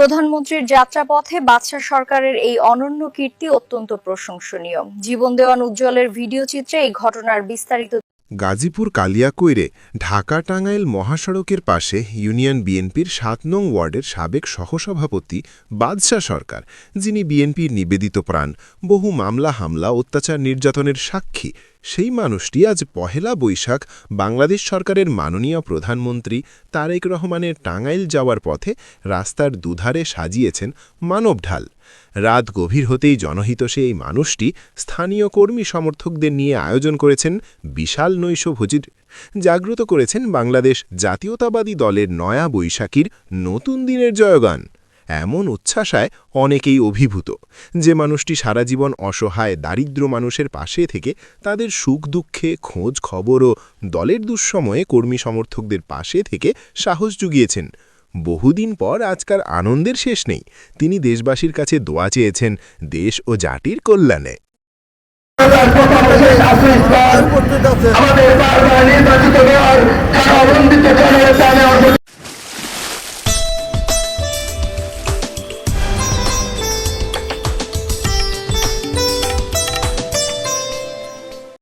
প্রধানমন্ত্রীর যাত্রাপথে বাদশা সরকারের এই অনন্য কীর্তি অত্যন্ত প্রশংসনীয়। জীবন দেওয়ান উজ্জ্বলের ভিডিও চিত্রে এই ঘটনার বিস্তারিত। গাজীপুর কালিয়াকৈরে ঢাকা টাঙ্গাইল মহাসড়কের পাশে ইউনিয়ন বিএনপির ৭ নং ওয়ার্ডের সাবেক সহসভাপতি বাদশা সরকার, যিনি বিএনপির নিবেদিত প্রাণ, বহু মামলা হামলা অত্যাচার নির্যাতনের সাক্ষী, সেই মানুষটি আজ পহেলা বৈশাখ বাংলাদেশ সরকারের মাননীয় প্রধানমন্ত্রী তারেক রহমানের টাঙ্গাইল যাওয়ার পথে রাস্তার দুধারে সাজিয়েছেন মানবঢাল। রাত গভীর হতেই জনহিতসে এই মানুষটি স্থানীয় কর্মী সমর্থকদের নিয়ে আয়োজন করেছেন বিশাল নৈশভোজির, জাগ্রত করেছেন বাংলাদেশ জাতীয়তাবাদী দলের নয়া বৈশাখীর নতুন দিনের জয়গান। এমন উচ্ছ্বাসায় অনেকেই অভিভূত, যে মানুষটি সারা জীবন অসহায় দারিদ্র মানুষের পাশে থেকে তাদের সুখ দুঃখে খোঁজ খবর ও দলের দুঃসময়ে কর্মী সমর্থকদের পাশে থেকে সাহস জুগিয়েছেন। বহুদিন পর আজকার আনন্দের শেষ নেই। তিনি দেশবাসীর কাছে দোয়া চেয়েছেন দেশ ও জাতির কল্যাণে। আমাদের